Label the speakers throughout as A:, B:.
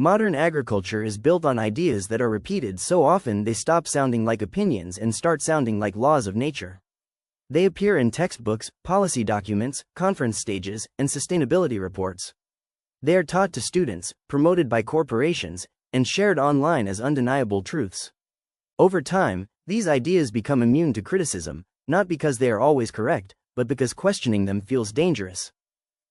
A: Modern agriculture is built on ideas that are repeated so often they stop sounding like opinions and start sounding like laws of nature. They appear in textbooks, policy documents, conference stages, and sustainability reports. They are taught to students, promoted by corporations, and shared online as undeniable truths. Over time, these ideas become immune to criticism, not because they are always correct, but because questioning them feels dangerous.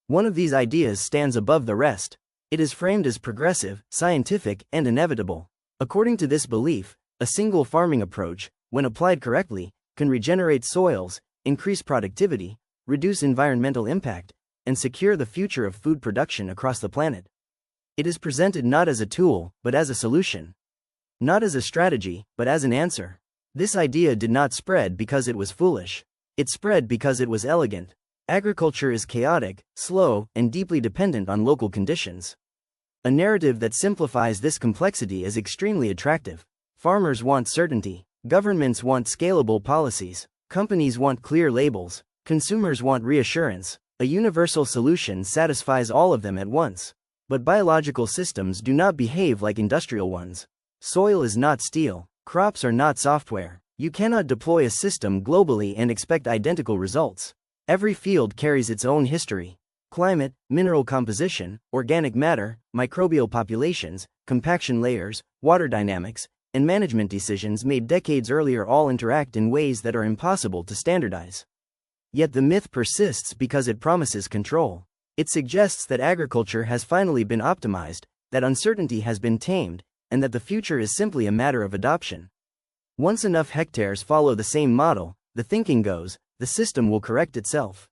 A: One of these ideas stands above the rest. It is framed as progressive, scientific, and inevitable. According to this belief, a single farming approach, when applied correctly, can regenerate soils, increase productivity, reduce environmental impact, and secure the future of food production across the planet. It is presented not as a tool, but as a solution. Not as a strategy, but as an answer. This idea did not spread because it was foolish. It spread because it was elegant. Agriculture is chaotic, slow, and deeply dependent on local conditions. A narrative that simplifies this complexity is extremely attractive. Farmers want certainty. Governments want scalable policies. Companies want clear labels. Consumers want reassurance. A universal solution satisfies all of them at once. But biological systems do not behave like industrial ones. Soil is not steel. Crops are not software. You cannot deploy a system globally and expect identical results. Every field carries its own history. Climate, mineral composition, organic matter, microbial populations, compaction layers, water dynamics, and management decisions made decades earlier all interact in ways that are impossible to standardize. Yet the myth persists because it promises control. It suggests that agriculture has finally been optimized, that uncertainty has been tamed, and that the future is simply a matter of adoption. Once enough hectares follow the same model, the thinking goes, the system will correct itself.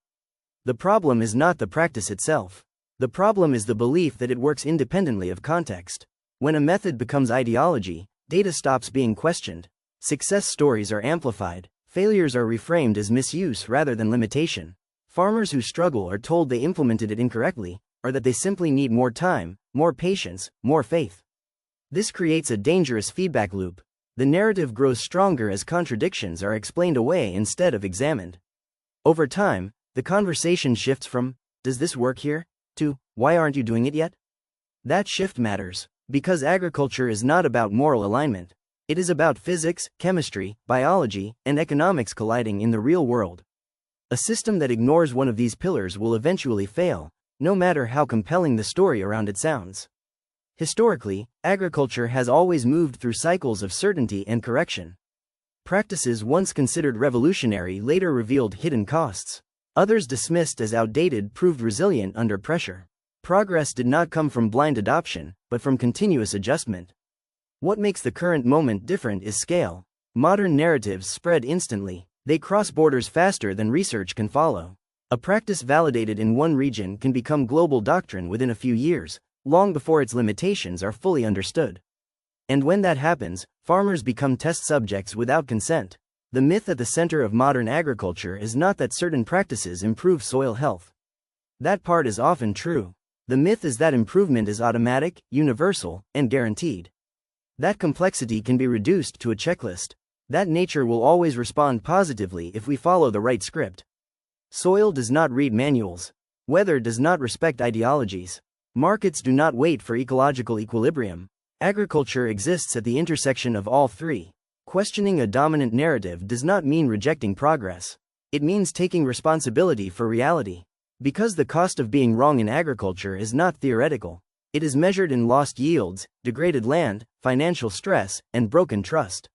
A: The problem is not the practice itself. The problem is the belief that it works independently of context. When a method becomes ideology, data stops being questioned. Success stories are amplified. Failures are reframed as misuse rather than limitation. Farmers who struggle are told they implemented it incorrectly, or that they simply need more time, more patience, more faith. This creates a dangerous feedback loop. The narrative grows stronger as contradictions are explained away instead of examined. Over time, the conversation shifts from, "Does this work here?" to, "Why aren't you doing it yet?" That shift matters, because agriculture is not about moral alignment. It is about physics, chemistry, biology, and economics colliding in the real world. A system that ignores one of these pillars will eventually fail, no matter how compelling the story around it sounds. Historically, agriculture has always moved through cycles of certainty and correction. Practices once considered revolutionary later revealed hidden costs. Others dismissed as outdated proved resilient under pressure. Progress did not come from blind adoption, but from continuous adjustment. What makes the current moment different is scale. Modern narratives spread instantly. They cross borders faster than research can follow. A practice validated in one region can become global doctrine within a few years, long before its limitations are fully understood. And when that happens, farmers become test subjects without consent. The myth at the center of modern agriculture is not that certain practices improve soil health. That part is often true. The myth is that improvement is automatic, universal, and guaranteed. That complexity can be reduced to a checklist. That nature will always respond positively if we follow the right script. Soil does not read manuals. Weather does not respect ideologies. Markets do not wait for ecological equilibrium. Agriculture exists at the intersection of all three. Questioning a dominant narrative does not mean rejecting progress. It means taking responsibility for reality. Because the cost of being wrong in agriculture is not theoretical. It is measured in lost yields, degraded land, financial stress, and broken trust.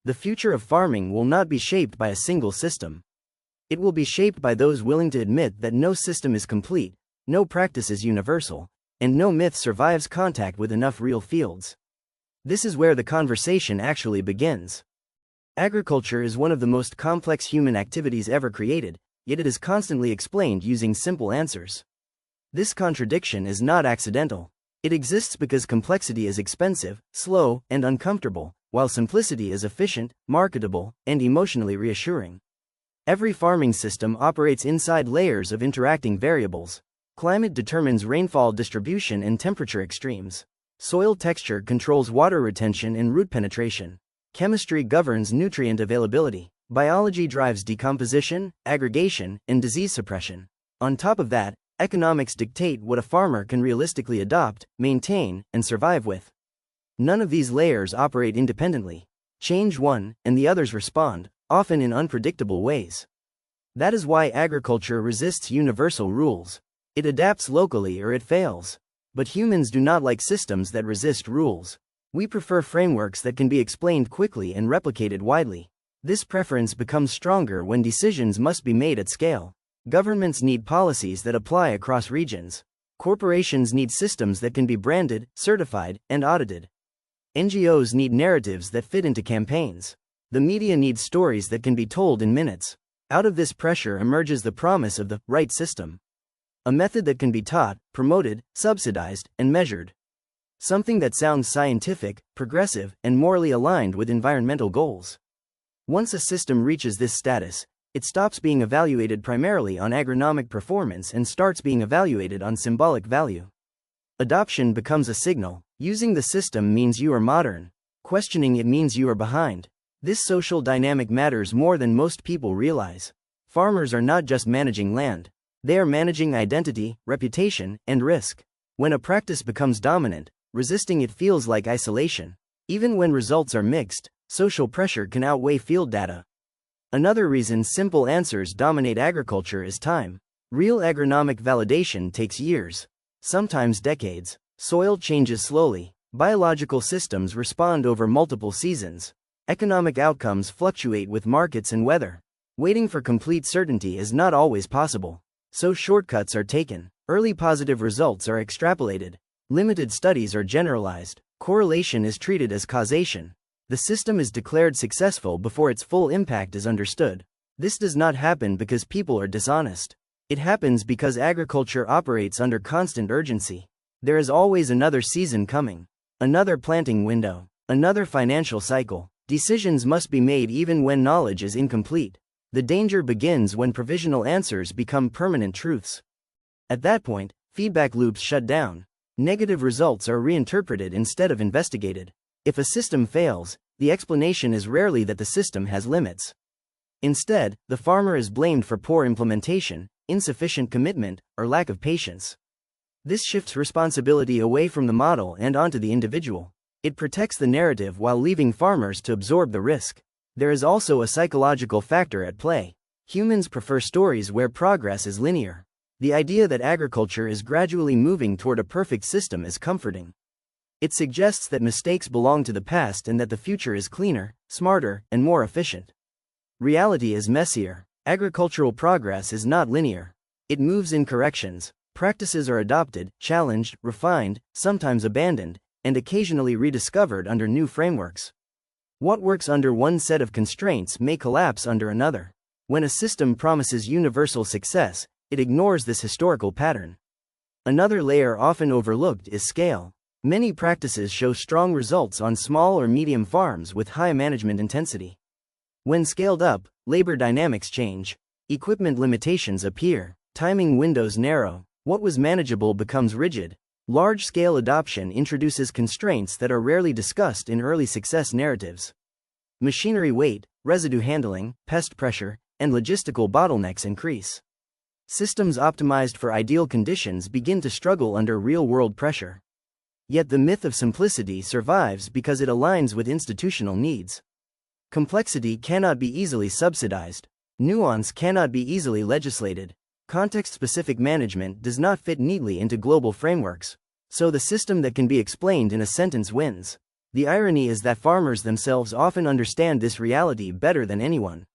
A: The future of farming will not be shaped by a single system. It will be shaped by those willing to admit that no system is complete, no practice is universal, and no myth survives contact with enough real fields. This is where the conversation actually begins. Agriculture is one of the most complex human activities ever created, yet it is constantly explained using simple answers. This contradiction is not accidental. It exists because complexity is expensive, slow, and uncomfortable, while simplicity is efficient, marketable, and emotionally reassuring. Every farming system operates inside layers of interacting variables. Climate determines rainfall distribution and temperature extremes. Soil texture controls water retention and root penetration. Chemistry governs nutrient availability. Biology drives decomposition, aggregation, and disease suppression. On top of that, Economics dictate what a farmer can realistically adopt, maintain, and survive with. None of these layers operate independently. Change one, and the others respond, often in unpredictable ways. That is why agriculture resists universal rules. It adapts locally or it fails. But humans do not like systems that resist rules. We prefer frameworks that can be explained quickly and replicated widely. This preference becomes stronger when decisions must be made at scale. Governments need policies that apply across regions. Corporations need systems that can be branded, certified, and audited. NGOs need narratives that fit into campaigns. The media needs stories that can be told in minutes. Out of this pressure emerges the promise of the right system. A method that can be taught, promoted, subsidized, and measured. Something that sounds scientific, progressive, and morally aligned with environmental goals. Once a system reaches this status, it stops being evaluated primarily on agronomic performance and starts being evaluated on symbolic value. Adoption becomes a signal. Using the system means you are modern. Questioning it means you are behind. This social dynamic matters more than most people realize. Farmers are not just managing land. They are managing identity, reputation, and risk. When a practice becomes dominant, resisting it feels like isolation. Even when results are mixed, social pressure can outweigh field data. Another reason simple answers dominate agriculture is time. Real agronomic validation takes years, sometimes decades. Soil changes slowly. Biological systems respond over multiple seasons. Economic outcomes fluctuate with markets and weather. Waiting for complete certainty is not always possible. So shortcuts are taken. Early positive results are extrapolated. Limited studies are generalized. Correlation is treated as causation. The system is declared successful before its full impact is understood. This does not happen because people are dishonest. It happens because agriculture operates under constant urgency. There is always another season coming. Another planting window. Another financial cycle. Decisions must be made even when knowledge is incomplete. The danger begins when provisional answers become permanent truths. At that point, feedback loops shut down. Negative results are reinterpreted instead of investigated. If a system fails, the explanation is rarely that the system has limits. Instead, the farmer is blamed for poor implementation, insufficient commitment, or lack of patience. This shifts responsibility away from the model and onto the individual. It protects the narrative while leaving farmers to absorb the risk. There is also a psychological factor at play. Humans prefer stories where progress is linear. The idea that agriculture is gradually moving toward a perfect system is comforting. It suggests that mistakes belong to the past and that the future is cleaner, smarter, and more efficient. Reality is messier. Agricultural progress is not linear. It moves in corrections. Practices are adopted, challenged, refined, sometimes abandoned, and occasionally rediscovered under new frameworks. What works under one set of constraints may collapse under another. When a system promises universal success, it ignores this historical pattern. Another layer often overlooked is scale. Many practices show strong results on small or medium farms with high management intensity. When scaled up, labor dynamics change. Equipment limitations appear. Timing windows narrow. What was manageable becomes rigid. Large-scale adoption introduces constraints that are rarely discussed in early success narratives. Machinery weight, residue handling, pest pressure, and logistical bottlenecks increase. Systems optimized for ideal conditions begin to struggle under real-world pressure. Yet the myth of simplicity survives because it aligns with institutional needs. Complexity cannot be easily subsidized. Nuance cannot be easily legislated. Context-specific management does not fit neatly into global frameworks. So the system that can be explained in a sentence wins. The irony is that farmers themselves often understand this reality better than anyone.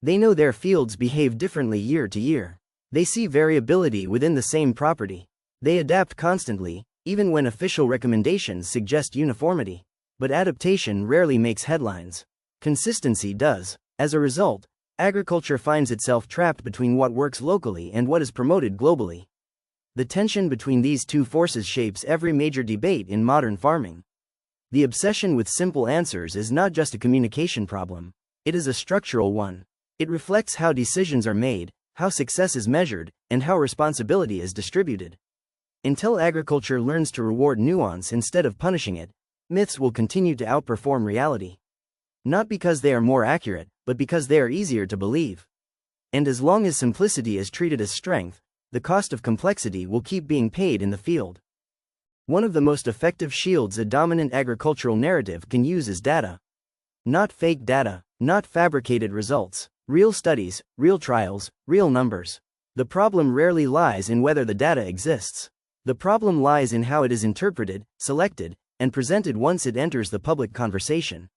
A: They know their fields behave differently year to year. They see variability within the same property. They adapt constantly, even when official recommendations suggest uniformity. But adaptation rarely makes headlines. Consistency does. As a result, agriculture finds itself trapped between what works locally and what is promoted globally. The tension between these two forces shapes every major debate in modern farming. The obsession with simple answers is not just a communication problem. It is a structural one. It reflects how decisions are made, how success is measured, and how responsibility is distributed. Until agriculture learns to reward nuance instead of punishing it, myths will continue to outperform reality. Not because they are more accurate, but because they are easier to believe. And as long as simplicity is treated as strength, the cost of complexity will keep being paid in the field. One of the most effective shields a dominant agricultural narrative can use is data. Not fake data, not fabricated results. Real studies, real trials, real numbers. The problem rarely lies in whether the data exists. The problem lies in how it is interpreted, selected, and presented once it enters the public conversation.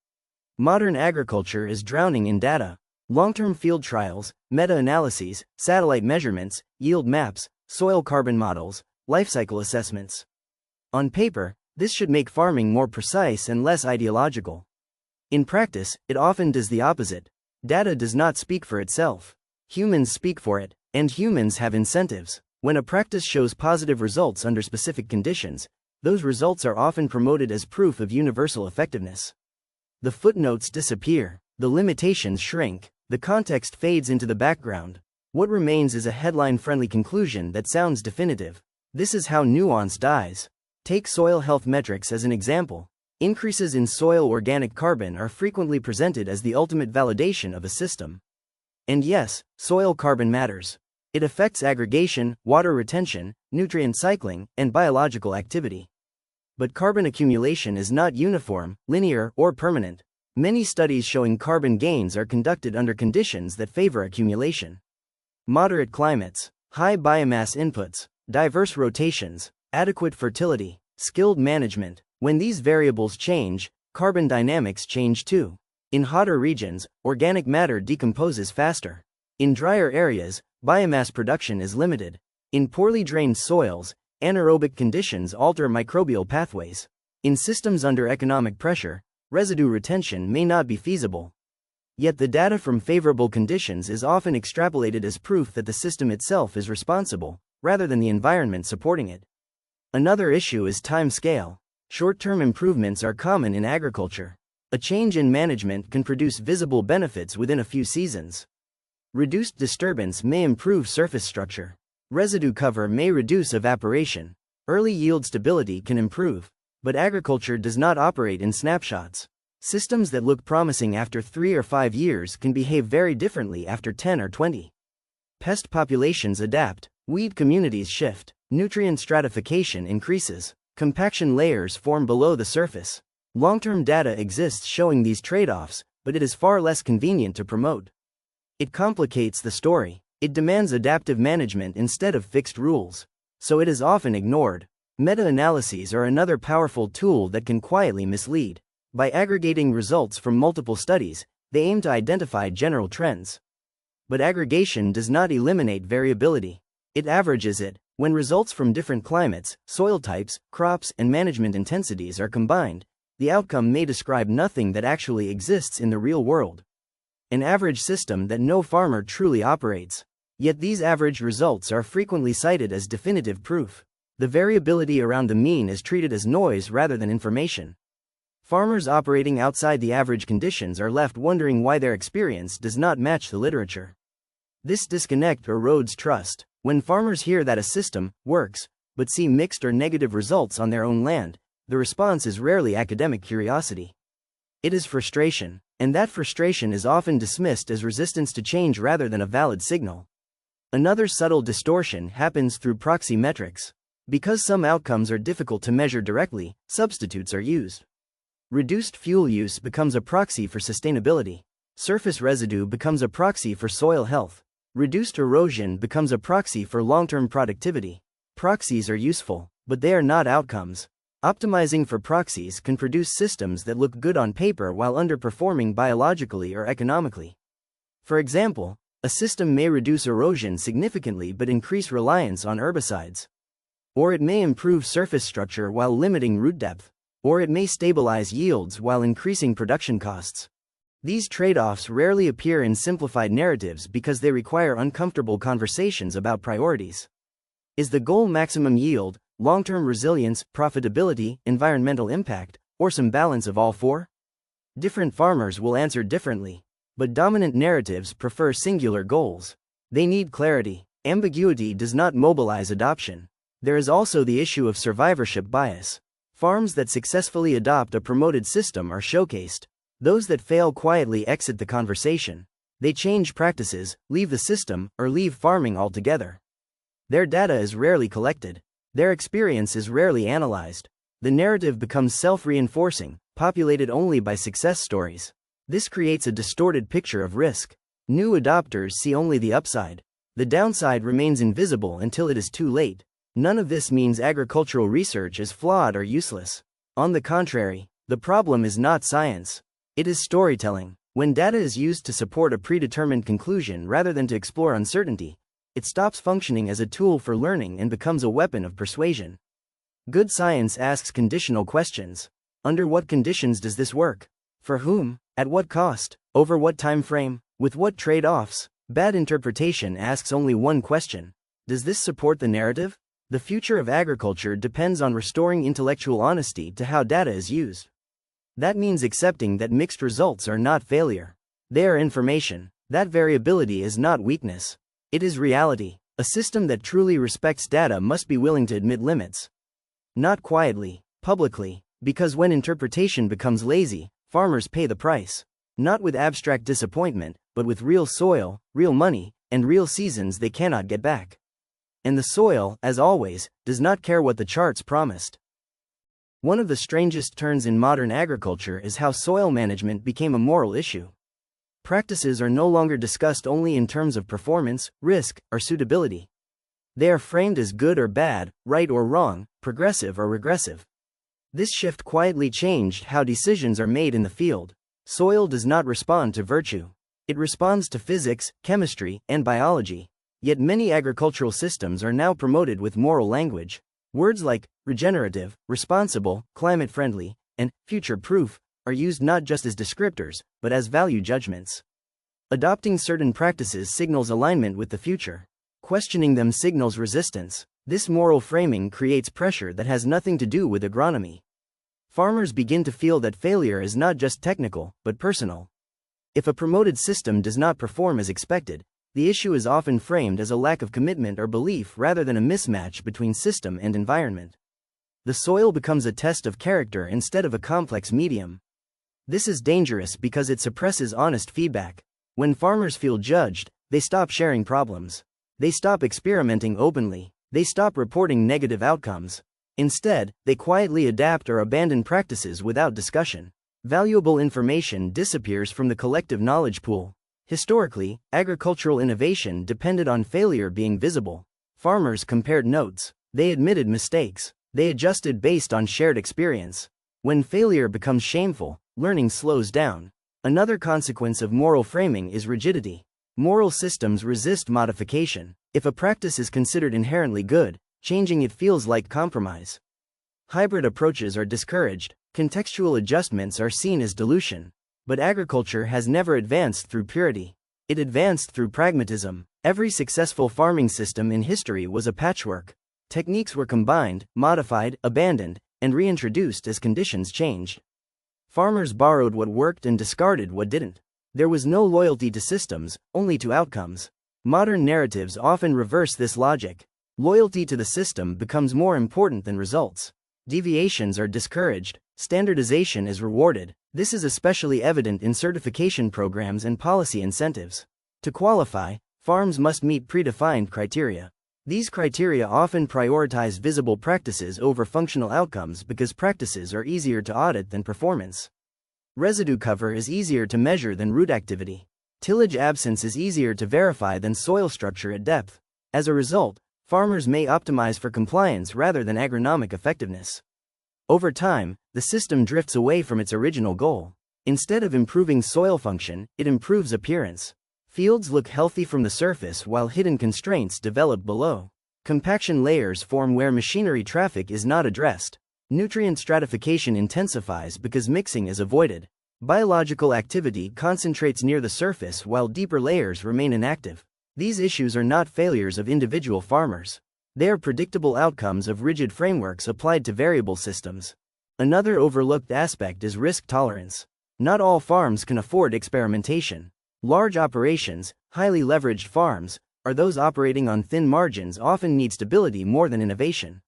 A: Modern agriculture is drowning in data. Long-term field trials, meta-analyses, satellite measurements, yield maps, soil carbon models, life cycle assessments. On paper, this should make farming more precise and less ideological. In practice, it often does the opposite. Data does not speak for itself. Humans speak for it, and humans have incentives. When a practice shows positive results under specific conditions, those results are often promoted as proof of universal effectiveness. The footnotes disappear, the limitations shrink, the context fades into the background. What remains is a headline-friendly conclusion that sounds definitive. This is how nuance dies. Take soil health metrics as an example. Increases in soil organic carbon are frequently presented as the ultimate validation of a system. And yes, soil carbon matters. It affects aggregation, water retention, nutrient cycling, and biological activity. But carbon accumulation is not uniform, linear, or permanent. Many studies showing carbon gains are conducted under conditions that favor accumulation. Moderate climates, high biomass inputs, diverse rotations, adequate fertility, skilled management. When these variables change, carbon dynamics change too. In hotter regions, organic matter decomposes faster. In drier areas, biomass production is limited. In poorly drained soils, anaerobic conditions alter microbial pathways. In systems under economic pressure, residue retention may not be feasible. Yet the data from favorable conditions is often extrapolated as proof that the system itself is responsible, rather than the environment supporting it. Another issue is time scale. Short-term improvements are common in agriculture. A change in management can produce visible benefits within a few seasons. Reduced disturbance may improve surface structure. Residue cover may reduce evaporation. Early yield stability can improve. But agriculture does not operate in snapshots. Systems that look promising after 3 or 5 years can behave very differently after 10 or 20. Pest populations adapt, weed communities shift, nutrient stratification increases. Compaction layers form below the surface. Long-term data exists showing these trade-offs, but it is far less convenient to promote. It complicates the story. It demands adaptive management instead of fixed rules. So it is often ignored. Meta-analyses are another powerful tool that can quietly mislead. By aggregating results from multiple studies, they aim to identify general trends. But aggregation does not eliminate variability. It averages it. When results from different climates, soil types, crops, and management intensities are combined, the outcome may describe nothing that actually exists in the real world. An average system that no farmer truly operates. Yet these average results are frequently cited as definitive proof. The variability around the mean is treated as noise rather than information. Farmers operating outside the average conditions are left wondering why their experience does not match the literature. This disconnect erodes trust. When farmers hear that a system works, but see mixed or negative results on their own land, the response is rarely academic curiosity. It is frustration, and that frustration is often dismissed as resistance to change rather than a valid signal. Another subtle distortion happens through proxy metrics. Because some outcomes are difficult to measure directly, substitutes are used. Reduced fuel use becomes a proxy for sustainability. Surface residue becomes a proxy for soil health. Reduced erosion becomes a proxy for long-term productivity. Proxies are useful, but they are not outcomes. Optimizing for proxies can produce systems that look good on paper while underperforming biologically or economically. For example, a system may reduce erosion significantly but increase reliance on herbicides. Or it may improve surface structure while limiting root depth. Or it may stabilize yields while increasing production costs. These trade-offs rarely appear in simplified narratives because they require uncomfortable conversations about priorities. Is the goal maximum yield, long-term resilience, profitability, environmental impact, or some balance of all four? Different farmers will answer differently, but dominant narratives prefer singular goals. They need clarity. Ambiguity does not mobilize adoption. There is also the issue of survivorship bias. Farms that successfully adopt a promoted system are showcased. Those that fail quietly exit the conversation. They change practices, leave the system, or leave farming altogether. Their data is rarely collected. Their experience is rarely analyzed. The narrative becomes self-reinforcing, populated only by success stories. This creates a distorted picture of risk. New adopters see only the upside. The downside remains invisible until it is too late. None of this means agricultural research is flawed or useless. On the contrary, the problem is not science. It is storytelling. When data is used to support a predetermined conclusion rather than to explore uncertainty, it stops functioning as a tool for learning and becomes a weapon of persuasion. Good science asks conditional questions. Under what conditions does this work? For whom? At what cost? Over what time frame? With what trade-offs? Bad interpretation asks only one question. Does this support the narrative? The future of agriculture depends on restoring intellectual honesty to how data is used. That means accepting that mixed results are not failure. They are information. That variability is not weakness. It is reality. A system that truly respects data must be willing to admit limits. Not quietly, publicly, because when interpretation becomes lazy, farmers pay the price. Not with abstract disappointment, but with real soil, real money, and real seasons they cannot get back. And the soil, as always, does not care what the charts promised. One of the strangest turns in modern agriculture is how soil management became a moral issue. Practices are no longer discussed only in terms of performance, risk, or suitability. They are framed as good or bad, right or wrong, progressive or regressive. This shift quietly changed how decisions are made in the field. Soil does not respond to virtue. It responds to physics, chemistry, and biology. Yet many agricultural systems are now promoted with moral language. Words like regenerative, responsible, climate-friendly, and future-proof are used not just as descriptors, but as value judgments. Adopting certain practices signals alignment with the future. Questioning them signals resistance. This moral framing creates pressure that has nothing to do with agronomy. Farmers begin to feel that failure is not just technical, but personal. If a promoted system does not perform as expected, the issue is often framed as a lack of commitment or belief rather than a mismatch between system and environment. The soil becomes a test of character instead of a complex medium. This is dangerous because it suppresses honest feedback. When farmers feel judged, they stop sharing problems. They stop experimenting openly. They stop reporting negative outcomes. Instead, they quietly adapt or abandon practices without discussion. Valuable information disappears from the collective knowledge pool. Historically, agricultural innovation depended on failure being visible. Farmers compared notes. They admitted mistakes. They adjusted based on shared experience. When failure becomes shameful, learning slows down. Another consequence of moral framing is rigidity. Moral systems resist modification. If a practice is considered inherently good, changing it feels like compromise. Hybrid approaches are discouraged. Contextual adjustments are seen as dilution. But agriculture has never advanced through purity. It advanced through pragmatism. Every successful farming system in history was a patchwork. Techniques were combined, modified, abandoned, and reintroduced as conditions changed. Farmers borrowed what worked and discarded what didn't. There was no loyalty to systems, only to outcomes. Modern narratives often reverse this logic. Loyalty to the system becomes more important than results. Deviations are discouraged. Standardization is rewarded. This is especially evident in certification programs and policy incentives. To qualify, farms must meet predefined criteria. These criteria often prioritize visible practices over functional outcomes because practices are easier to audit than performance. Residue cover is easier to measure than root activity. Tillage absence is easier to verify than soil structure at depth. As a result, farmers may optimize for compliance rather than agronomic effectiveness. Over time, the system drifts away from its original goal. Instead of improving soil function, it improves appearance. Fields look healthy from the surface while hidden constraints develop below. Compaction layers form where machinery traffic is not addressed. Nutrient stratification intensifies because mixing is avoided. Biological activity concentrates near the surface while deeper layers remain inactive. These issues are not failures of individual farmers. They are predictable outcomes of rigid frameworks applied to variable systems. Another overlooked aspect is risk tolerance. Not all farms can afford experimentation. Large operations, highly leveraged farms, or those operating on thin margins often need stability more than innovation.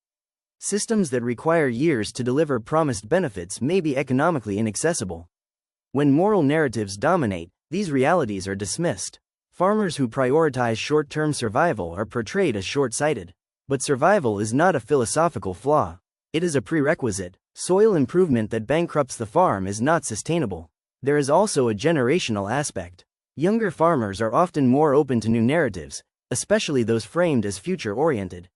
A: Systems that require years to deliver promised benefits may be economically inaccessible. When moral narratives dominate, these realities are dismissed. Farmers who prioritize short-term survival are portrayed as short-sighted. But survival is not a philosophical flaw. It is a prerequisite. Soil improvement that bankrupts the farm is not sustainable. There is also a generational aspect. Younger farmers are often more open to new narratives, especially those framed as future-oriented.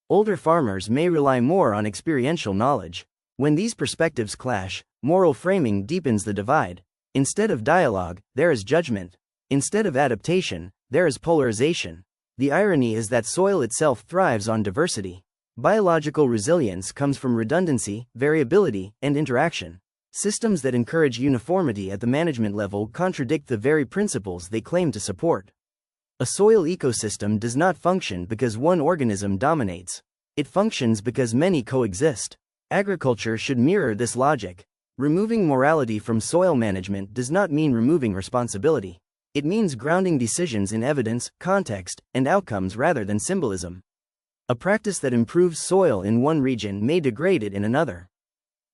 A: Older farmers may rely more on experiential knowledge. When these perspectives clash, moral framing deepens the divide. Instead of dialogue, there is judgment. Instead of adaptation, there is polarization. The irony is that soil itself thrives on diversity. Biological resilience comes from redundancy, variability, and interaction. Systems that encourage uniformity at the management level contradict the very principles they claim to support. A soil ecosystem does not function because one organism dominates. It functions because many coexist. Agriculture should mirror this logic. Removing morality from soil management does not mean removing responsibility. It means grounding decisions in evidence, context, and outcomes rather than symbolism. A practice that improves soil in one region may degrade it in another.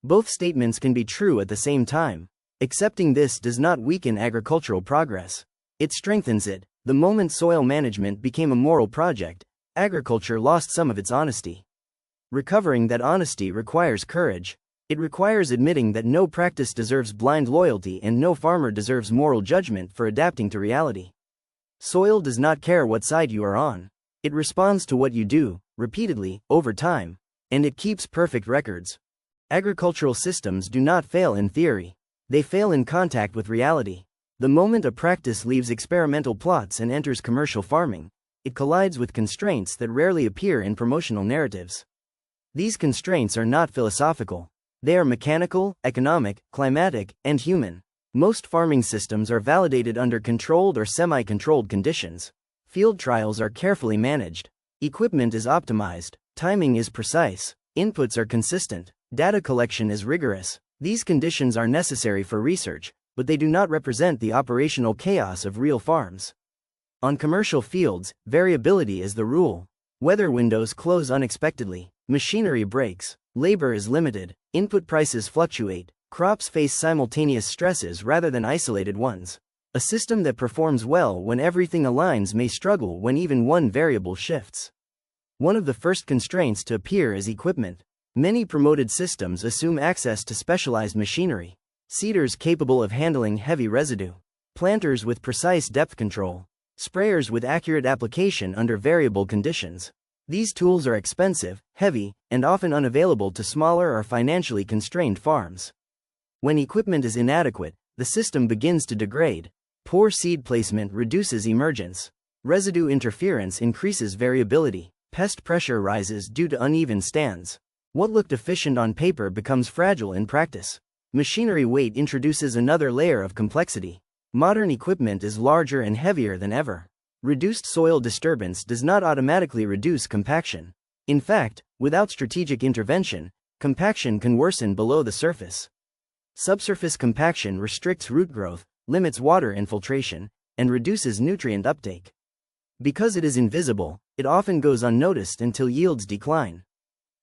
A: Both statements can be true at the same time. Accepting this does not weaken agricultural progress. It strengthens it. The moment soil management became a moral project, agriculture lost some of its honesty. Recovering that honesty requires courage. It requires admitting that no practice deserves blind loyalty and no farmer deserves moral judgment for adapting to reality. Soil does not care what side you are on. It responds to what you do, repeatedly, over time, and it keeps perfect records. Agricultural systems do not fail in theory. They fail in contact with reality. The moment a practice leaves experimental plots and enters commercial farming, it collides with constraints that rarely appear in promotional narratives. These constraints are not philosophical. They are mechanical, economic, climatic, and human. Most farming systems are validated under controlled or semi-controlled conditions. Field trials are carefully managed. Equipment is optimized. Timing is precise. Inputs are consistent. Data collection is rigorous. These conditions are necessary for research, but they do not represent the operational chaos of real farms. On commercial fields, variability is the rule. Weather windows close unexpectedly. Machinery breaks. Labor is limited. Input prices fluctuate. Crops face simultaneous stresses rather than isolated ones. A system that performs well when everything aligns may struggle when even one variable shifts. One of the first constraints to appear is equipment. Many promoted systems assume access to specialized machinery. Seeders capable of handling heavy residue. Planters with precise depth control. Sprayers with accurate application under variable conditions. These tools are expensive, heavy, and often unavailable to smaller or financially constrained farms. When equipment is inadequate, the system begins to degrade. Poor seed placement reduces emergence. Residue interference increases variability. Pest pressure rises due to uneven stands. What looked efficient on paper becomes fragile in practice. Machinery weight introduces another layer of complexity. Modern equipment is larger and heavier than ever. Reduced soil disturbance does not automatically reduce compaction. In fact, without strategic intervention, compaction can worsen below the surface. Subsurface compaction restricts root growth, limits water infiltration, and reduces nutrient uptake. Because it is invisible, it often goes unnoticed until yields decline.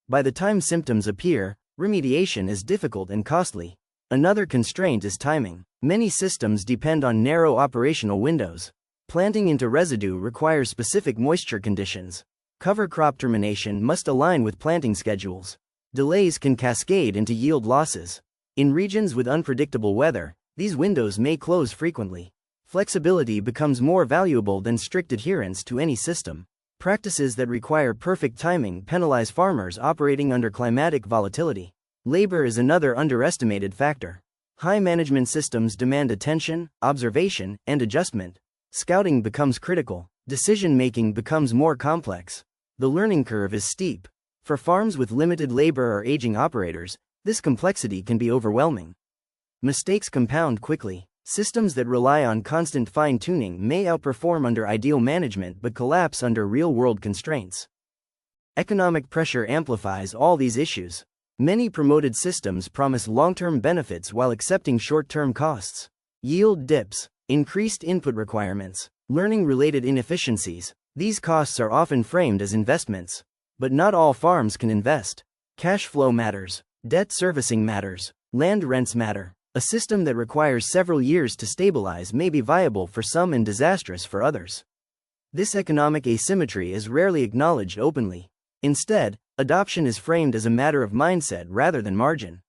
A: By the time symptoms appear, remediation is difficult and costly. Another constraint is timing. Many systems depend on narrow operational windows. Planting into residue requires specific moisture conditions. Cover crop termination must align with planting schedules. Delays can cascade into yield losses. In regions with unpredictable weather, these windows may close frequently. Flexibility becomes more valuable than strict adherence to any system. Practices that require perfect timing penalize farmers operating under climatic volatility. Labor is another underestimated factor. High management systems demand attention, observation, and adjustment. Scouting becomes critical. Decision-making becomes more complex. The learning curve is steep. For farms with limited labor or aging operators, this complexity can be overwhelming. Mistakes compound quickly. Systems that rely on constant fine-tuning may outperform under ideal management but collapse under real-world constraints. Economic pressure amplifies all these issues. Many promoted systems promise long-term benefits while accepting short-term costs. Yield dips, increased input requirements, learning-related inefficiencies. These costs are often framed as investments. But not all farms can invest. Cash flow matters. Debt servicing matters. Land rents matter. A system that requires several years to stabilize may be viable for some and disastrous for others. This economic asymmetry is rarely acknowledged openly. Instead, adoption is framed as a matter of mindset rather than margin.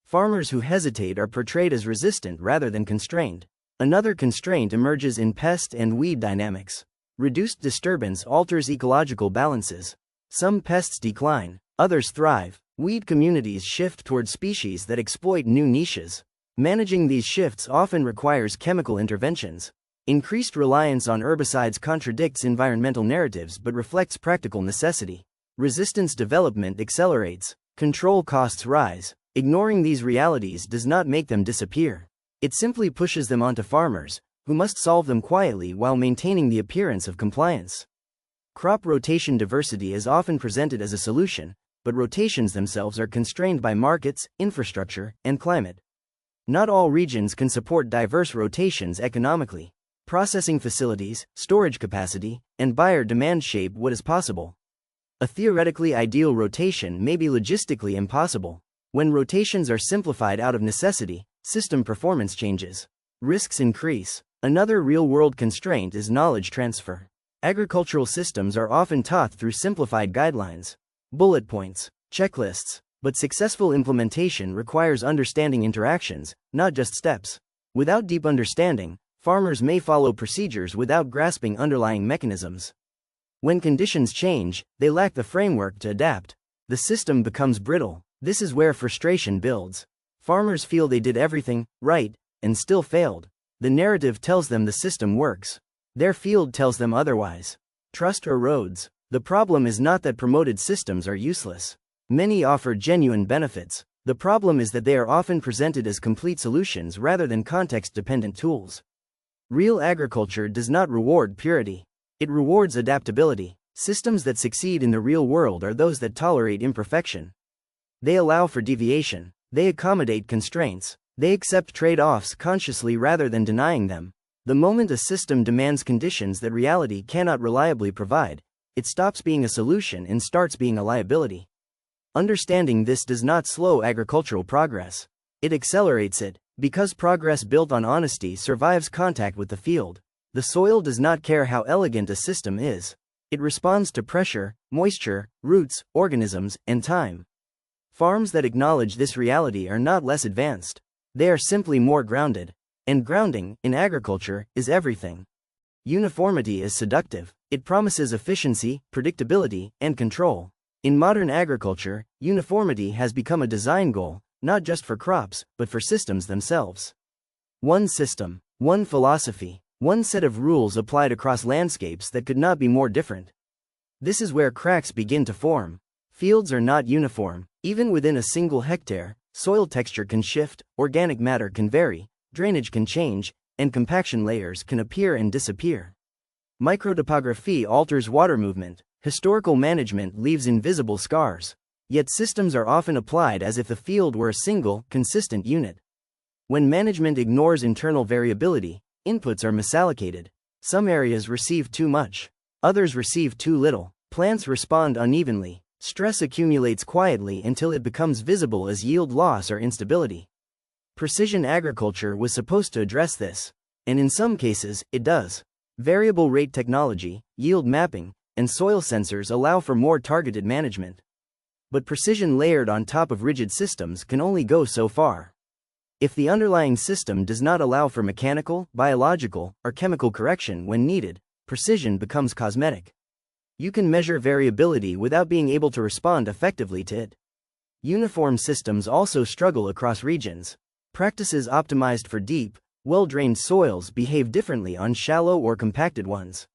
A: Farmers who hesitate are portrayed as resistant rather than constrained. Another constraint emerges in pest and weed dynamics. Reduced disturbance alters ecological balances. Some pests decline, others thrive. Weed communities shift toward species that exploit new niches. Managing these shifts often requires chemical interventions. Increased reliance on herbicides contradicts environmental narratives but reflects practical necessity. Resistance development accelerates. Control costs rise. Ignoring these realities does not make them disappear. It simply pushes them onto farmers, who must solve them quietly while maintaining the appearance of compliance. Crop rotation diversity is often presented as a solution, but rotations themselves are constrained by markets, infrastructure, and climate. Not all regions can support diverse rotations economically. Processing facilities, storage capacity, and buyer demand shape what is possible. A theoretically ideal rotation may be logistically impossible. When rotations are simplified out of necessity, system performance changes. Risks increase. Another real-world constraint is knowledge transfer. Agricultural systems are often taught through simplified guidelines, bullet points, checklists, but successful implementation requires understanding interactions, not just steps. Without deep understanding, farmers may follow procedures without grasping underlying mechanisms. When conditions change, they lack the framework to adapt. The system becomes brittle. This is where frustration builds. Farmers feel they did everything right and still failed. The narrative tells them the system works. Their field tells them otherwise. Trust erodes. The problem is not that promoted systems are useless. Many offer genuine benefits. The problem is that they are often presented as complete solutions rather than context-dependent tools. Real agriculture does not reward purity. It rewards adaptability. Systems that succeed in the real world are those that tolerate imperfection. They allow for deviation. They accommodate constraints. They accept trade-offs consciously rather than denying them. The moment a system demands conditions that reality cannot reliably provide, it stops being a solution and starts being a liability. Understanding this does not slow agricultural progress. It accelerates it, because progress built on honesty survives contact with the field. The soil does not care how elegant a system is. It responds to pressure, moisture, roots, organisms, and time. Farms that acknowledge this reality are not less advanced. They are simply more grounded. And grounding, in agriculture, is everything. Uniformity is seductive. It promises efficiency, predictability, and control. In modern agriculture, uniformity has become a design goal, not just for crops, but for systems themselves. One system, one philosophy, one set of rules applied across landscapes that could not be more different. This is where cracks begin to form. Fields are not uniform. Even within a single hectare, soil texture can shift, organic matter can vary, drainage can change, and compaction layers can appear and disappear. Microtopography alters water movement. Historical management leaves invisible scars. Yet systems are often applied as if the field were a single, consistent unit. When management ignores internal variability, inputs are misallocated. Some areas receive too much. Others receive too little. Plants respond unevenly. Stress accumulates quietly until it becomes visible as yield loss or instability. Precision agriculture was supposed to address this. And in some cases, it does. Variable rate technology, yield mapping, and soil sensors allow for more targeted management. But precision layered on top of rigid systems can only go so far. If the underlying system does not allow for mechanical, biological, or chemical correction when needed, precision becomes cosmetic. You can measure variability without being able to respond effectively to it. Uniform systems also struggle across regions. Practices optimized for deep, well-drained soils behave differently on shallow or compacted ones.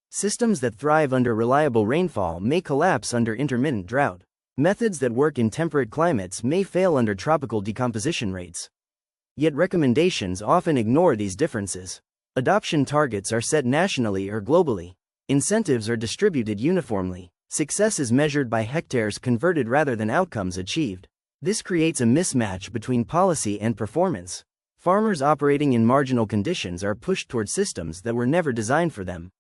A: Systems that thrive under reliable rainfall may collapse under intermittent drought. Methods that work in temperate climates may fail under tropical decomposition rates. Yet recommendations often ignore these differences. Adoption targets are set nationally or globally. Incentives are distributed uniformly. Success is measured by hectares converted rather than outcomes achieved. This creates a mismatch between policy and performance. Farmers operating in marginal conditions are pushed toward systems that were never designed for them.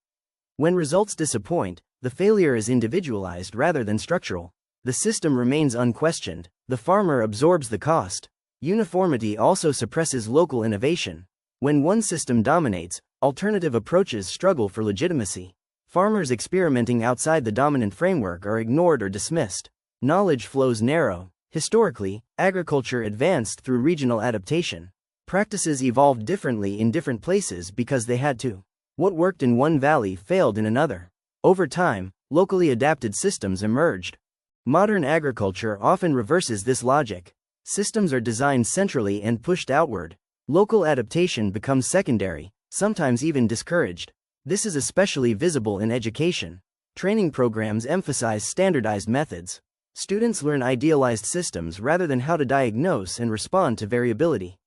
A: When results disappoint, the failure is individualized rather than structural. The system remains unquestioned. The farmer absorbs the cost. Uniformity also suppresses local innovation. When one system dominates, alternative approaches struggle for legitimacy. Farmers experimenting outside the dominant framework are ignored or dismissed. Knowledge flows narrow. Historically, agriculture advanced through regional adaptation. Practices evolved differently in different places because they had to. What worked in one valley failed in another. Over time, locally adapted systems emerged. Modern agriculture often reverses this logic. Systems are designed centrally and pushed outward. Local adaptation becomes secondary, sometimes even discouraged. This is especially visible in education. Training programs emphasize standardized methods. Students learn idealized systems rather than how to diagnose and respond to variability.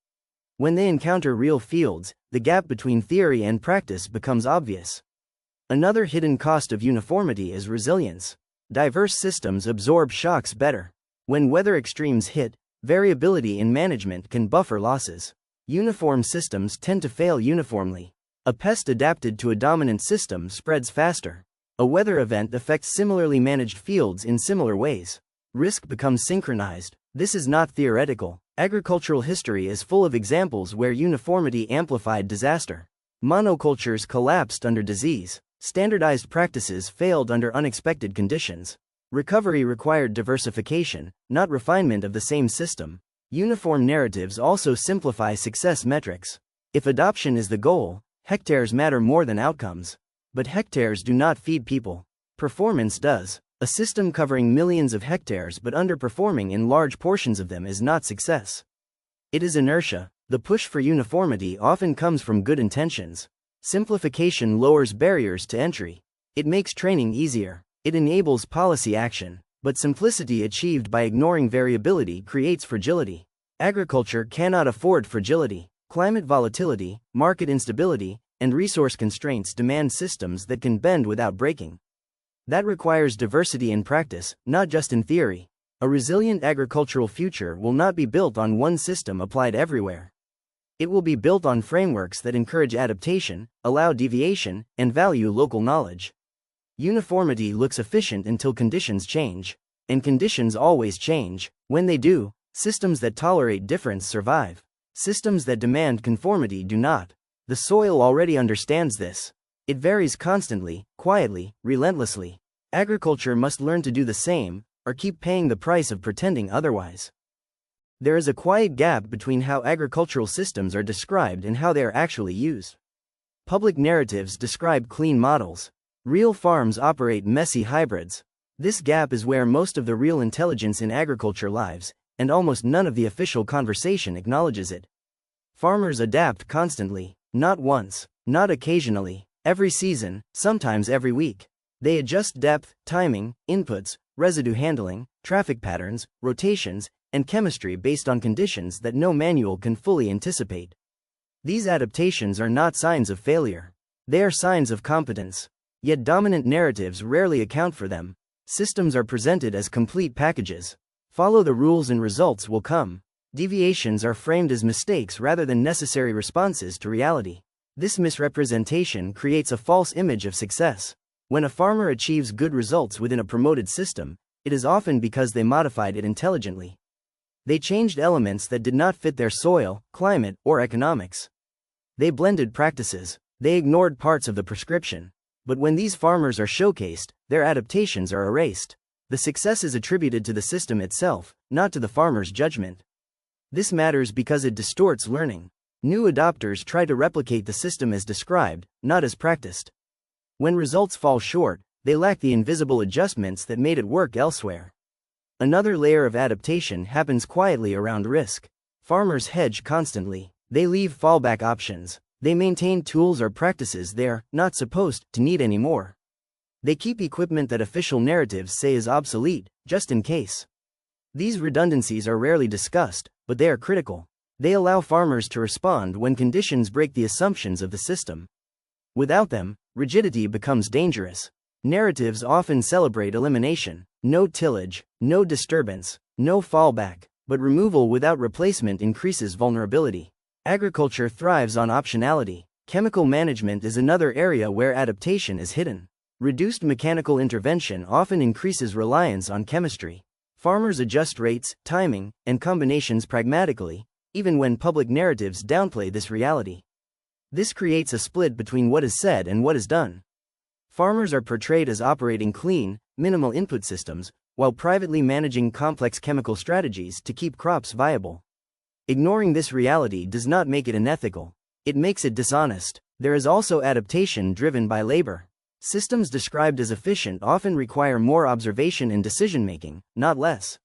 A: When they encounter real fields, the gap between theory and practice becomes obvious. Another hidden cost of uniformity is resilience. Diverse systems absorb shocks better. When weather extremes hit, variability in management can buffer losses. Uniform systems tend to fail uniformly. A pest adapted to a dominant system spreads faster. A weather event affects similarly managed fields in similar ways. Risk becomes synchronized. This is not theoretical. Agricultural history is full of examples where uniformity amplified disaster. Monocultures collapsed under disease. Standardized practices failed under unexpected conditions. Recovery required diversification, not refinement of the same system. Uniform narratives also simplify success metrics. If adoption is the goal, hectares matter more than outcomes. But hectares do not feed people. Performance does. A system covering millions of hectares but underperforming in large portions of them is not success. It is inertia. The push for uniformity often comes from good intentions. Simplification lowers barriers to entry. It makes training easier. It enables policy action. But simplicity achieved by ignoring variability creates fragility. Agriculture cannot afford fragility. Climate volatility, market instability, and resource constraints demand systems that can bend without breaking. That requires diversity in practice, not just in theory. A resilient agricultural future will not be built on one system applied everywhere. It will be built on frameworks that encourage adaptation, allow deviation, and value local knowledge. Uniformity looks efficient until conditions change. And conditions always change. When they do, systems that tolerate difference survive. Systems that demand conformity do not. The soil already understands this. It varies constantly, quietly, relentlessly. Agriculture must learn to do the same, or keep paying the price of pretending otherwise. There is a quiet gap between how agricultural systems are described and how they are actually used. Public narratives describe clean models. Real farms operate messy hybrids. This gap is where most of the real intelligence in agriculture lies, and almost none of the official conversation acknowledges it. Farmers adapt constantly, not once, not occasionally, every season, sometimes every week. They adjust depth, timing, inputs, residue handling, traffic patterns, rotations, and chemistry based on conditions that no manual can fully anticipate. These adaptations are not signs of failure. They are signs of competence. Yet dominant narratives rarely account for them. Systems are presented as complete packages. Follow the rules and results will come. Deviations are framed as mistakes rather than necessary responses to reality. This misrepresentation creates a false image of success. When a farmer achieves good results within a promoted system, it is often because they modified it intelligently. They changed elements that did not fit their soil, climate, or economics. They blended practices. They ignored parts of the prescription. But when these farmers are showcased, their adaptations are erased. The success is attributed to the system itself, not to the farmer's judgment. This matters because it distorts learning. New adopters try to replicate the system as described, not as practiced. When results fall short, they lack the invisible adjustments that made it work elsewhere. Another layer of adaptation happens quietly around risk. Farmers hedge constantly. They leave fallback options. They maintain tools or practices they're not supposed to need anymore. They keep equipment that official narratives say is obsolete, just in case. These redundancies are rarely discussed, but they are critical. They allow farmers to respond when conditions break the assumptions of the system. Without them, rigidity becomes dangerous. Narratives often celebrate elimination. No tillage, no disturbance, no fallback, but removal without replacement increases vulnerability. Agriculture thrives on optionality. Chemical management is another area where adaptation is hidden. Reduced mechanical intervention often increases reliance on chemistry. Farmers adjust rates, timing, and combinations pragmatically, even when public narratives downplay this reality. This creates a split between what is said and what is done. Farmers are portrayed as operating clean, minimal input systems, while privately managing complex chemical strategies to keep crops viable. Ignoring this reality does not make it unethical. It makes it dishonest. There is also adaptation driven by labor. Systems described as efficient often require more observation and decision-making, not less.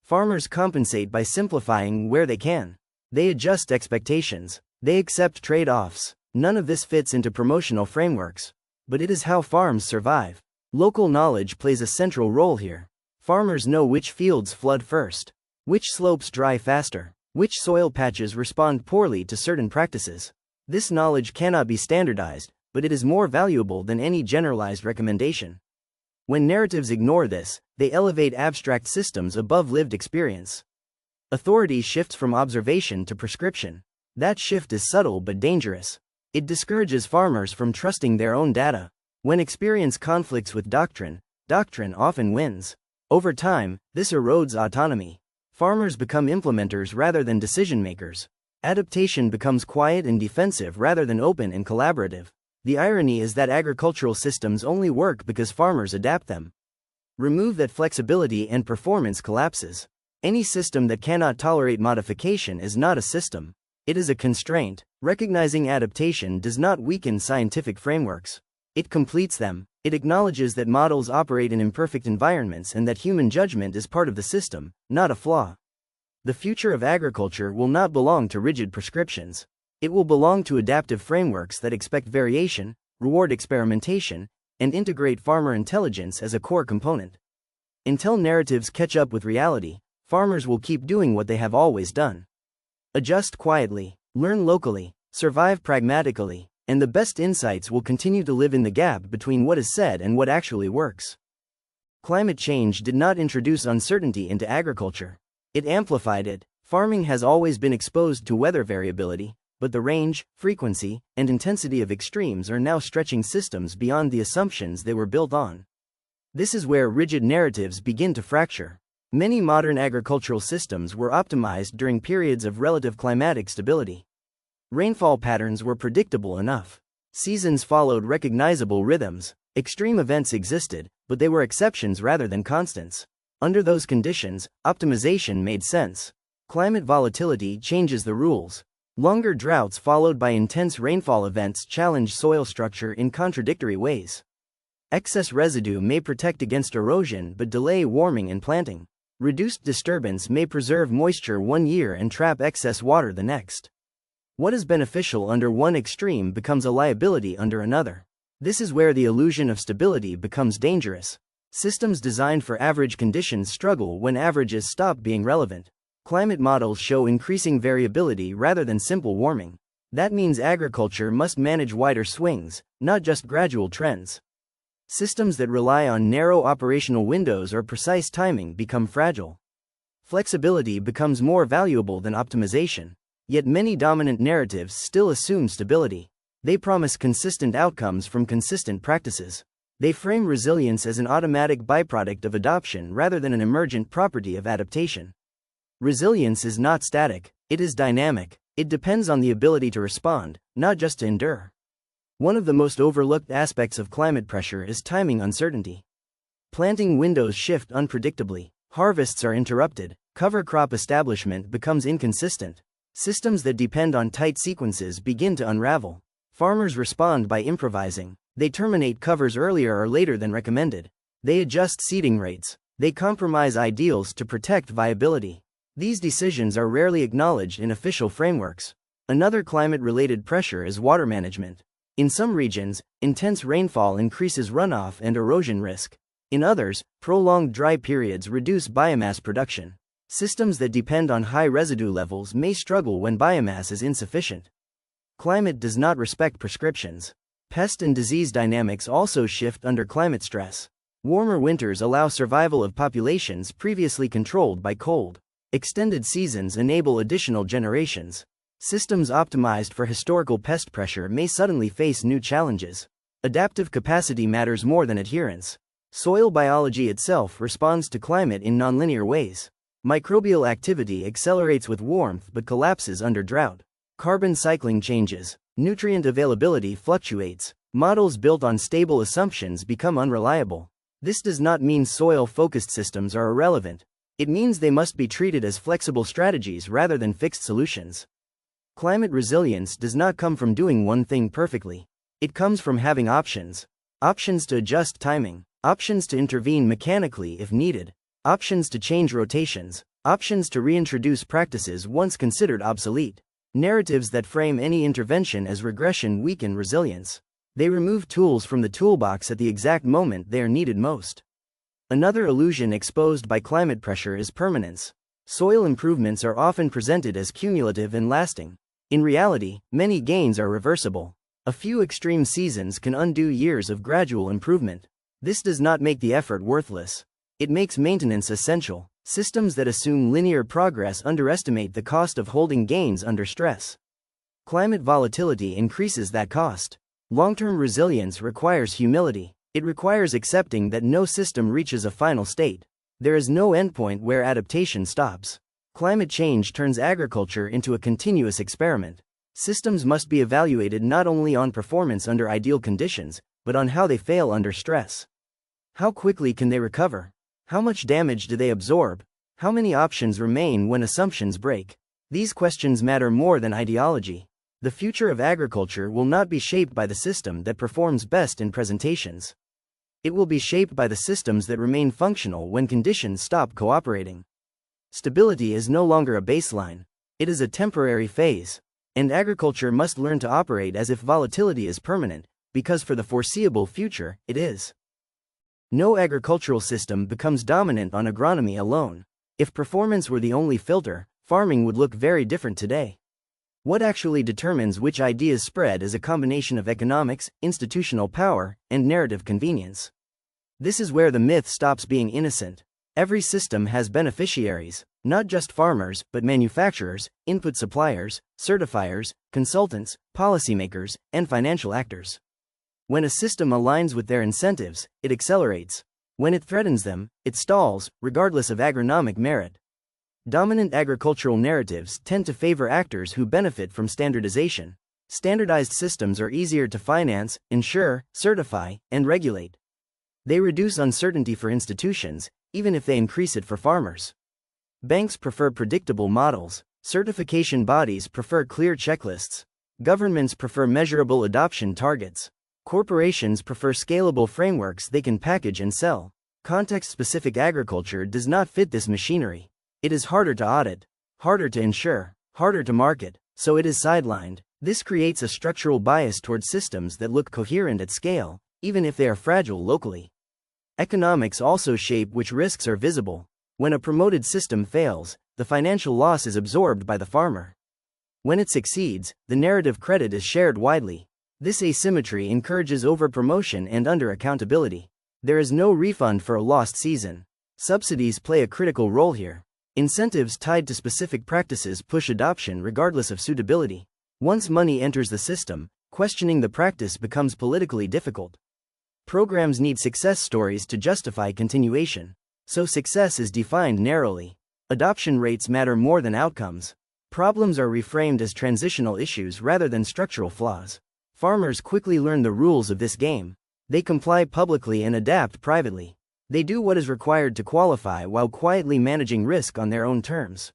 A: Farmers compensate by simplifying where they can. They adjust expectations. They accept trade-offs. None of this fits into promotional frameworks. But it is how farms survive. Local knowledge plays a central role here. Farmers know which fields flood first, which slopes dry faster, which soil patches respond poorly to certain practices. This knowledge cannot be standardized, but it is more valuable than any generalized recommendation. When narratives ignore this, they elevate abstract systems above lived experience. Authority shifts from observation to prescription. That shift is subtle but dangerous. It discourages farmers from trusting their own data. When experience conflicts with doctrine, doctrine often wins. Over time, this erodes autonomy. Farmers become implementers rather than decision makers. Adaptation becomes quiet and defensive rather than open and collaborative. The irony is that agricultural systems only work because farmers adapt them. Remove that flexibility and performance collapses. Any system that cannot tolerate modification is not a system. It is a constraint. Recognizing adaptation does not weaken scientific frameworks. It completes them. It acknowledges that models operate in imperfect environments and that human judgment is part of the system, not a flaw. The future of agriculture will not belong to rigid prescriptions. It will belong to adaptive frameworks that expect variation, reward experimentation, and integrate farmer intelligence as a core component. Until narratives catch up with reality, farmers will keep doing what they have always done. Adjust quietly, learn locally, survive pragmatically, and the best insights will continue to live in the gap between what is said and what actually works. Climate change did not introduce uncertainty into agriculture. It amplified it. Farming has always been exposed to weather variability, but the range, frequency, and intensity of extremes are now stretching systems beyond the assumptions they were built on. This is where rigid narratives begin to fracture. Many modern agricultural systems were optimized during periods of relative climatic stability. Rainfall patterns were predictable enough. Seasons followed recognizable rhythms. Extreme events existed, but they were exceptions rather than constants. Under those conditions, optimization made sense. Climate volatility changes the rules. Longer droughts followed by intense rainfall events challenge soil structure in contradictory ways. Excess residue may protect against erosion but delay warming and planting. Reduced disturbance may preserve moisture one year and trap excess water the next. What is beneficial under one extreme becomes a liability under another. This is where the illusion of stability becomes dangerous. Systems designed for average conditions struggle when averages stop being relevant. Climate models show increasing variability rather than simple warming. That means agriculture must manage wider swings, not just gradual trends. Systems that rely on narrow operational windows or precise timing become fragile. Flexibility becomes more valuable than optimization. Yet many dominant narratives still assume stability. They promise consistent outcomes from consistent practices. They frame resilience as an automatic byproduct of adoption rather than an emergent property of adaptation. Resilience is not static, it is dynamic. It depends on the ability to respond, not just to endure. One of the most overlooked aspects of climate pressure is timing uncertainty. Planting windows shift unpredictably, harvests are interrupted, cover crop establishment becomes inconsistent. Systems that depend on tight sequences begin to unravel. Farmers respond by improvising. They terminate covers earlier or later than recommended. They adjust seeding rates. They compromise ideals to protect viability. These decisions are rarely acknowledged in official frameworks. Another climate-related pressure is water management. In some regions, intense rainfall increases runoff and erosion risk. In others, prolonged dry periods reduce biomass production. Systems that depend on high residue levels may struggle when biomass is insufficient. Climate does not respect prescriptions. Pest and disease dynamics also shift under climate stress. Warmer winters allow survival of populations previously controlled by cold. Extended seasons enable additional generations. Systems optimized for historical pest pressure may suddenly face new challenges. Adaptive capacity matters more than adherence. Soil biology itself responds to climate in nonlinear ways. Microbial activity accelerates with warmth but collapses under drought. Carbon cycling changes. Nutrient availability fluctuates. Models built on stable assumptions become unreliable. This does not mean soil-focused systems are irrelevant. It means they must be treated as flexible strategies rather than fixed solutions. Climate resilience does not come from doing one thing perfectly. It comes from having options. Options to adjust timing. Options to intervene mechanically if needed. Options to change rotations. Options to reintroduce practices once considered obsolete. Narratives that frame any intervention as regression weaken resilience. They remove tools from the toolbox at the exact moment they are needed most. Another illusion exposed by climate pressure is permanence. Soil improvements are often presented as cumulative and lasting. In reality, many gains are reversible. A few extreme seasons can undo years of gradual improvement. This does not make the effort worthless. It makes maintenance essential. Systems that assume linear progress underestimate the cost of holding gains under stress. Climate volatility increases that cost. Long-term resilience requires humility. It requires accepting that no system reaches a final state. There is no endpoint where adaptation stops. Climate change turns agriculture into a continuous experiment. Systems must be evaluated not only on performance under ideal conditions, but on how they fail under stress. How quickly can they recover? How much damage do they absorb? How many options remain when assumptions break? These questions matter more than ideology. The future of agriculture will not be shaped by the system that performs best in presentations. It will be shaped by the systems that remain functional when conditions stop cooperating. Stability is no longer a baseline. It is a temporary phase. And agriculture must learn to operate as if volatility is permanent, because for the foreseeable future, it is. No agricultural system becomes dominant on agronomy alone. If performance were the only filter, farming would look very different today. What actually determines which ideas spread is a combination of economics, institutional power, and narrative convenience. This is where the myth stops being innocent. Every system has beneficiaries, not just farmers, but manufacturers, input suppliers, certifiers, consultants, policymakers, and financial actors. When a system aligns with their incentives, it accelerates. When it threatens them, it stalls, regardless of agronomic merit. Dominant agricultural narratives tend to favor actors who benefit from standardization. Standardized systems are easier to finance, insure, certify, and regulate. They reduce uncertainty for institutions, even if they increase it for farmers. Banks prefer predictable models. Certification bodies prefer clear checklists. Governments prefer measurable adoption targets. Corporations prefer scalable frameworks they can package and sell. Context-specific agriculture does not fit this machinery. It is harder to audit, harder to insure, harder to market, so it is sidelined. This creates a structural bias towards systems that look coherent at scale, even if they are fragile locally. Economics also shape which risks are visible. When a promoted system fails, the financial loss is absorbed by the farmer. When it succeeds, the narrative credit is shared widely. This asymmetry encourages overpromotion and under-accountability. There is no refund for a lost season. Subsidies play a critical role here. Incentives tied to specific practices push adoption regardless of suitability. Once money enters the system, questioning the practice becomes politically difficult. Programs need success stories to justify continuation. So success is defined narrowly. Adoption rates matter more than outcomes. Problems are reframed as transitional issues rather than structural flaws. Farmers quickly learn the rules of this game. They comply publicly and adapt privately. They do what is required to qualify while quietly managing risk on their own terms.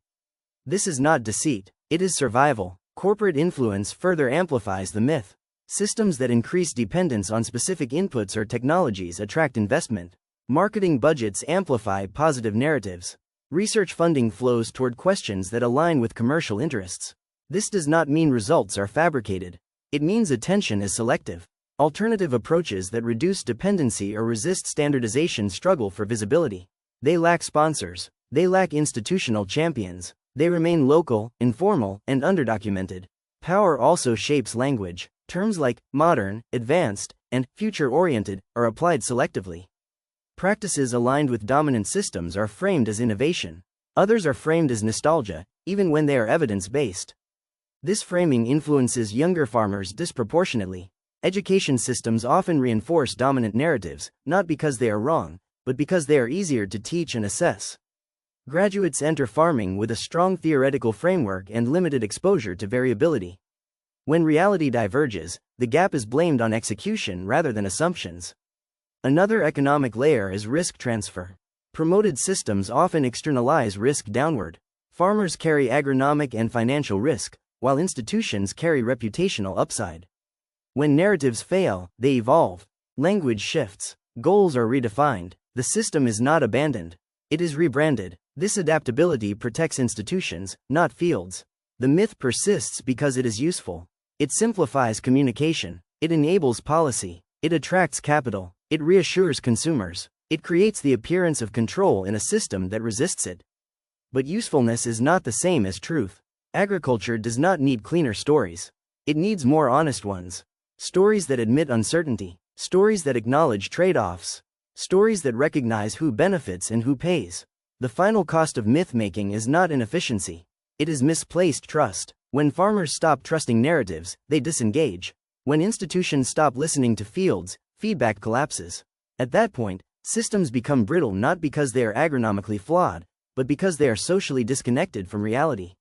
A: This is not deceit, it is survival. Corporate influence further amplifies the myth. Systems that increase dependence on specific inputs or technologies attract investment. Marketing budgets amplify positive narratives. Research funding flows toward questions that align with commercial interests. This does not mean results are fabricated. It means attention is selective. Alternative approaches that reduce dependency or resist standardization struggle for visibility. They lack sponsors. They lack institutional champions. They remain local, informal, and underdocumented. Power also shapes language. Terms like modern, advanced, and future-oriented are applied selectively. Practices aligned with dominant systems are framed as innovation. Others are framed as nostalgia, even when they are evidence-based. This framing influences younger farmers disproportionately. Education systems often reinforce dominant narratives, not because they are wrong, but because they are easier to teach and assess. Graduates enter farming with a strong theoretical framework and limited exposure to variability. When reality diverges, the gap is blamed on execution rather than assumptions. Another economic layer is risk transfer. Promoted systems often externalize risk downward. Farmers carry agronomic and financial risk, while institutions carry reputational upside. When narratives fail, they evolve. Language shifts. Goals are redefined. The system is not abandoned. It is rebranded. This adaptability protects institutions, not fields. The myth persists because it is useful. It simplifies communication. It enables policy. It attracts capital. It reassures consumers. It creates the appearance of control in a system that resists it. But usefulness is not the same as truth. Agriculture does not need cleaner stories. It needs more honest ones. Stories that admit uncertainty. Stories that acknowledge trade-offs. Stories that recognize who benefits and who pays. The final cost of myth-making is not inefficiency. It is misplaced trust. When farmers stop trusting narratives, they disengage. When institutions stop listening to fields, feedback collapses. At that point, systems become brittle not because they are agronomically flawed, but because they are socially disconnected from reality.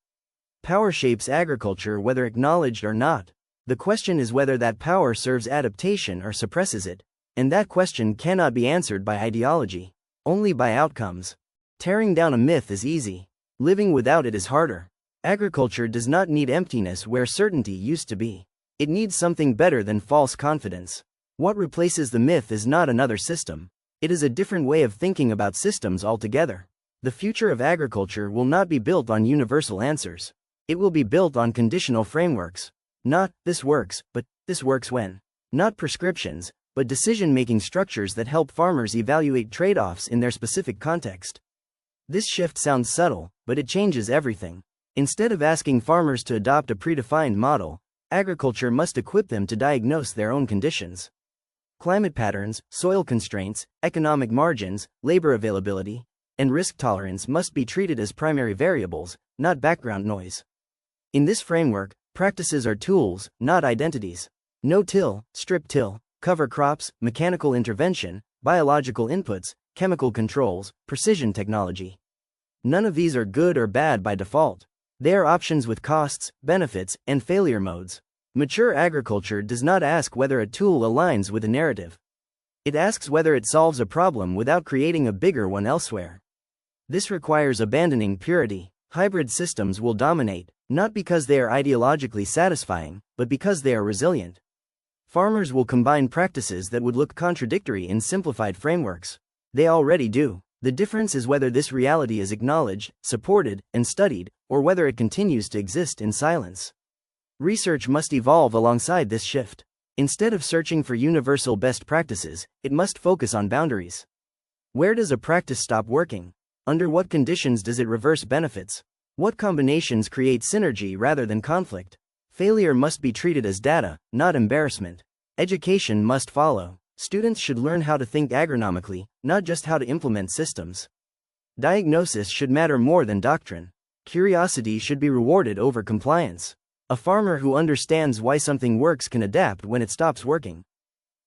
A: Power shapes agriculture whether acknowledged or not. The question is whether that power serves adaptation or suppresses it. And that question cannot be answered by ideology, only by outcomes. Tearing down a myth is easy. Living without it is harder. Agriculture does not need emptiness where certainty used to be. It needs something better than false confidence. What replaces the myth is not another system. It is a different way of thinking about systems altogether. The future of agriculture will not be built on universal answers. It will be built on conditional frameworks. Not, this works, but, this works when. Not prescriptions, but decision-making structures that help farmers evaluate trade-offs in their specific context. This shift sounds subtle, but it changes everything. Instead of asking farmers to adopt a predefined model, agriculture must equip them to diagnose their own conditions. Climate patterns, soil constraints, economic margins, labor availability, and risk tolerance must be treated as primary variables, not background noise. In this framework, practices are tools, not identities. No-till, strip-till, cover crops, mechanical intervention, biological inputs, chemical controls, precision technology. None of these are good or bad by default. They are options with costs, benefits, and failure modes. Mature agriculture does not ask whether a tool aligns with a narrative. It asks whether it solves a problem without creating a bigger one elsewhere. This requires abandoning purity. Hybrid systems will dominate, not because they are ideologically satisfying, but because they are resilient. Farmers will combine practices that would look contradictory in simplified frameworks. They already do. The difference is whether this reality is acknowledged, supported, and studied, or whether it continues to exist in silence. Research must evolve alongside this shift. Instead of searching for universal best practices, it must focus on boundaries. Where does a practice stop working? Under what conditions does it reverse benefits? What combinations create synergy rather than conflict? Failure must be treated as data, not embarrassment. Education must follow. Students should learn how to think agronomically, not just how to implement systems. Diagnosis should matter more than doctrine. Curiosity should be rewarded over compliance. A farmer who understands why something works can adapt when it stops working.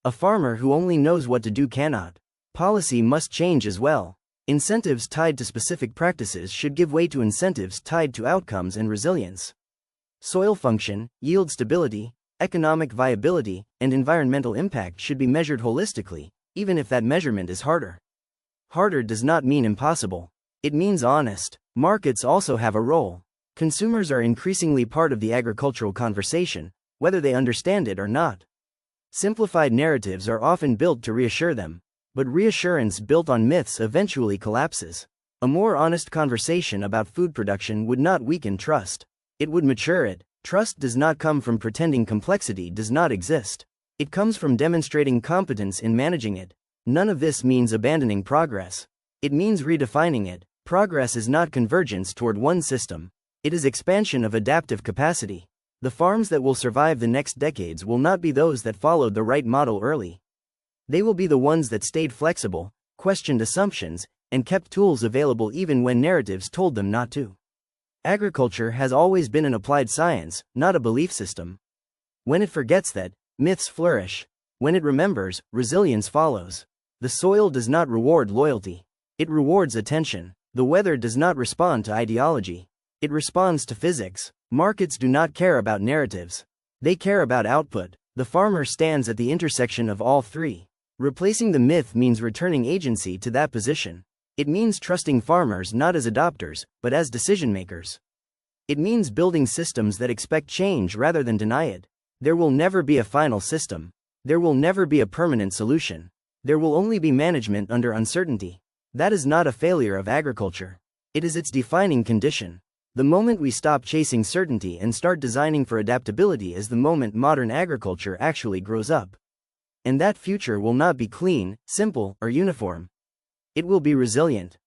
A: A farmer who only knows what to do cannot. Policy must change as well. Incentives tied to specific practices should give way to incentives tied to outcomes and resilience. Soil function, yield stability, economic viability, and environmental impact should be measured holistically, even if that measurement is harder. Harder does not mean impossible. It means honest. Markets also have a role. Consumers are increasingly part of the agricultural conversation, whether they understand it or not. Simplified narratives are often built to reassure them, but reassurance built on myths eventually collapses. A more honest conversation about food production would not weaken trust. It would mature it. Trust does not come from pretending complexity does not exist. It comes from demonstrating competence in managing it. None of this means abandoning progress. It means redefining it. Progress is not convergence toward one system. It is expansion of adaptive capacity. The farms that will survive the next decades will not be those that followed the right model early. They will be the ones that stayed flexible, questioned assumptions, and kept tools available even when narratives told them not to. Agriculture has always been an applied science, not a belief system. When it forgets that, myths flourish. When it remembers, resilience follows. The soil does not reward loyalty. It rewards attention. The weather does not respond to ideology. It responds to physics. Markets do not care about narratives. They care about output. The farmer stands at the intersection of all three. Replacing the myth means returning agency to that position. It means trusting farmers not as adopters, but as decision makers. It means building systems that expect change rather than deny it. There will never be a final system. There will never be a permanent solution. There will only be management under uncertainty. That is not a failure of agriculture. It is its defining condition. The moment we stop chasing certainty and start designing for adaptability is the moment modern agriculture actually grows up. And that future will not be clean, simple, or uniform. It will be resilient.